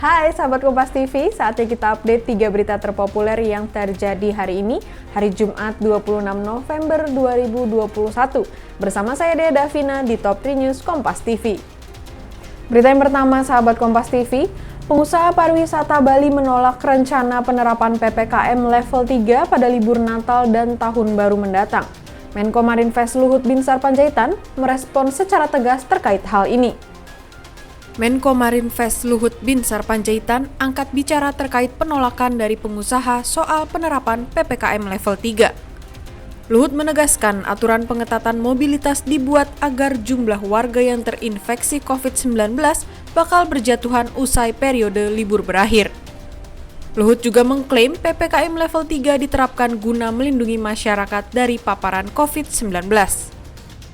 Hai sahabat Kompas TV, saatnya kita update 3 berita terpopuler yang terjadi hari ini, hari Jumat 26 November 2021. Bersama saya Dea Davina di Top 3 News Kompas TV. Berita yang pertama, sahabat Kompas TV, pengusaha pariwisata Bali menolak rencana penerapan PPKM level 3 pada libur Natal dan Tahun Baru mendatang. Menko Marinvest Luhut Binsar Panjaitan merespon secara tegas terkait hal ini. Menko Marinvest Luhut Binsar Panjaitan angkat bicara terkait penolakan dari pengusaha soal penerapan PPKM level 3. Luhut menegaskan aturan pengetatan mobilitas dibuat agar jumlah warga yang terinfeksi COVID-19 bakal berjatuhan usai periode libur berakhir. Luhut juga mengklaim PPKM level 3 diterapkan guna melindungi masyarakat dari paparan COVID-19.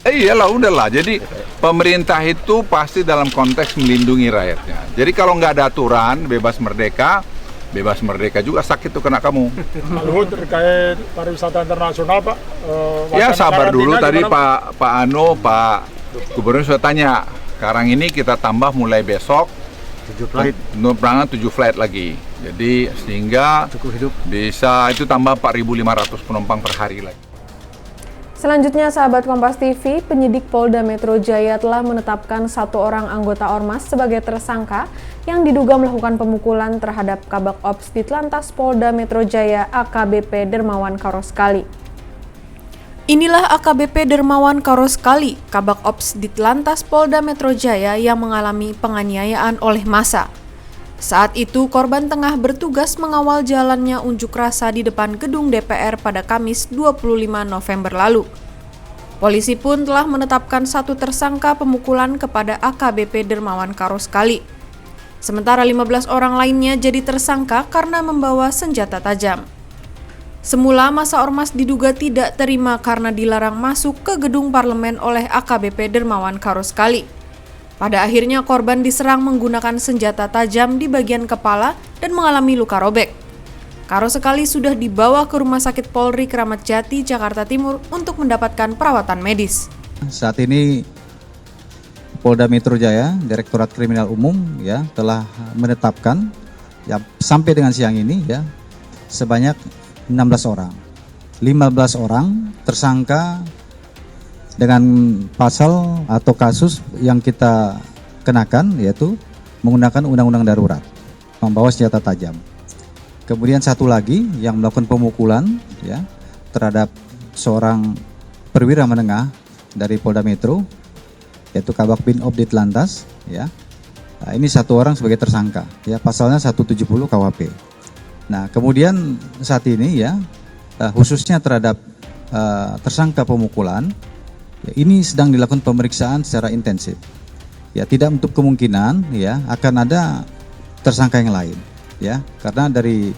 Iyalah, udahlah. Jadi pemerintah itu pasti dalam konteks melindungi rakyatnya. Jadi kalau nggak ada aturan, bebas merdeka juga sakit tuh kena kamu. Luhut terkait pariwisata internasional, Pak. Ya sabar dulu, tadi Pak Gubernur sudah tanya. Sekarang ini kita tambah mulai besok 7 flight lagi. Jadi sehingga bisa itu tambah 4.500 penumpang per hari lagi. Selanjutnya, sahabat Kompas TV, penyidik Polda Metro Jaya telah menetapkan 1 orang anggota Ormas sebagai tersangka yang diduga melakukan pemukulan terhadap Kabak Ops Ditlantas Polda Metro Jaya AKBP Dermawan Karoskali. Inilah AKBP Dermawan Karoskali, Kabak Ops Ditlantas Polda Metro Jaya yang mengalami penganiayaan oleh massa. Saat itu, korban tengah bertugas mengawal jalannya unjuk rasa di depan gedung DPR pada Kamis 25 November lalu. Polisi pun telah menetapkan 1 tersangka pemukulan kepada AKBP Dermawan Karoskali. Sementara 15 orang lainnya jadi tersangka karena membawa senjata tajam. Semula massa ormas diduga tidak terima karena dilarang masuk ke gedung parlemen oleh AKBP Dermawan Karoskali. Pada akhirnya korban diserang menggunakan senjata tajam di bagian kepala dan mengalami luka robek. Karoskali sudah dibawa ke Rumah Sakit Polri Kramat Jati, Jakarta Timur untuk mendapatkan perawatan medis. Saat ini Polda Metro Jaya, Direktorat Kriminal Umum telah menetapkan sampai dengan siang ini sebanyak 16 orang. 15 orang tersangka dengan pasal atau kasus yang kita kenakan, yaitu menggunakan undang-undang darurat, membawa senjata tajam. Kemudian 1 lagi yang melakukan pemukulan terhadap seorang perwira menengah dari Polda Metro, yaitu Kabak Bin Ops Ditlantas. Nah, ini 1 orang sebagai tersangka, pasalnya 170 KUHP. Nah, kemudian saat ini khususnya terhadap tersangka pemukulan, ini sedang dilakukan pemeriksaan secara intensif. Tidak untuk kemungkinan akan ada tersangka yang lain. Karena dari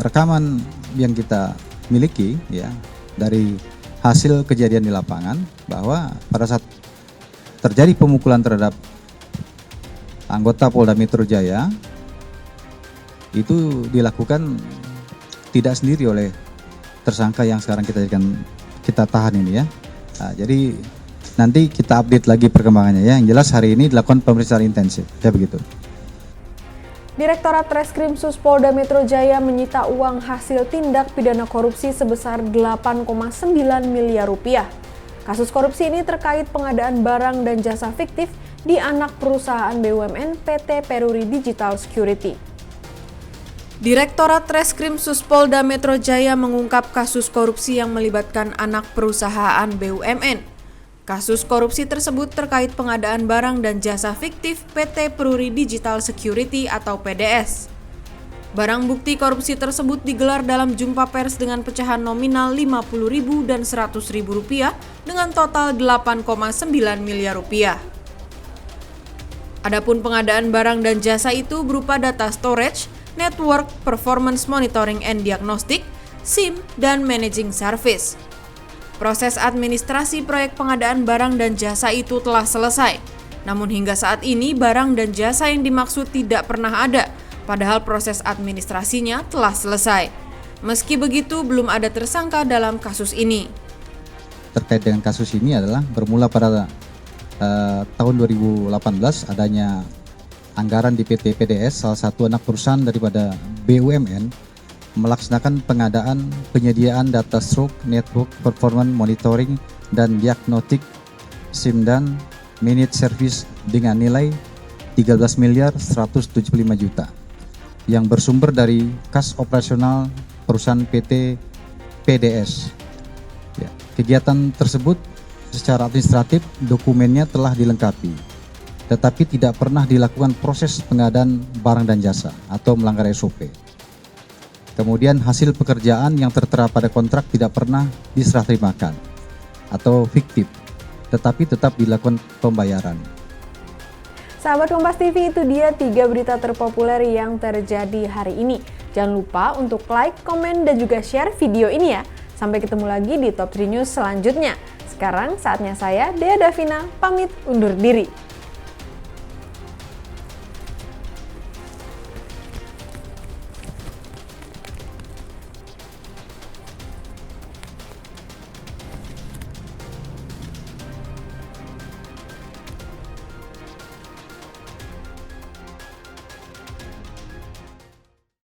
rekaman yang kita miliki dari hasil kejadian di lapangan, bahwa pada saat terjadi pemukulan terhadap anggota Polda Metro Jaya itu dilakukan tidak sendiri oleh tersangka yang sekarang kita tahan ini. Nah, jadi nanti kita update lagi perkembangannya Yang jelas hari ini dilakukan pemeriksaan intensif, begitu. Direktorat Reskrim Sus Polda Metro Jaya menyita uang hasil tindak pidana korupsi sebesar 8,9 miliar rupiah. Kasus korupsi ini terkait pengadaan barang dan jasa fiktif di anak perusahaan BUMN PT Peruri Digital Security. Direktorat Reskrim Sus Polda Metro Jaya mengungkap kasus korupsi yang melibatkan anak perusahaan BUMN. Kasus korupsi tersebut terkait pengadaan barang dan jasa fiktif PT Peruri Digital Security atau PDS. Barang bukti korupsi tersebut digelar dalam jumpa pers dengan pecahan nominal Rp50.000 dan Rp100.000 dengan total Rp8,9 miliar. Adapun pengadaan barang dan jasa itu berupa data storage, network, performance monitoring and diagnostic, SIM, dan managing service. Proses administrasi proyek pengadaan barang dan jasa itu telah selesai. Namun hingga saat ini barang dan jasa yang dimaksud tidak pernah ada, padahal proses administrasinya telah selesai. Meski begitu, belum ada tersangka dalam kasus ini. Terkait dengan kasus ini adalah bermula pada tahun 2018 adanya anggaran di PT PDS, salah satu anak perusahaan daripada BUMN, melaksanakan pengadaan penyediaan data stroke, network performance monitoring, dan diagnostik SIM dan managed service dengan nilai 13 miliar 175 juta yang bersumber dari kas operasional perusahaan PT PDS. Ya, kegiatan tersebut secara administratif dokumennya telah dilengkapi, tetapi tidak pernah dilakukan proses pengadaan barang dan jasa atau melanggar SOP. Kemudian hasil pekerjaan yang tertera pada kontrak tidak pernah diserah terimakan atau fiktif, tetapi tetap dilakukan pembayaran. Sahabat Kompas TV, itu dia 3 berita terpopuler yang terjadi hari ini. Jangan lupa untuk like, komen, dan juga share video ini ya. Sampai ketemu lagi di Top 3 News selanjutnya. Sekarang saatnya saya, Dea Davina, pamit undur diri.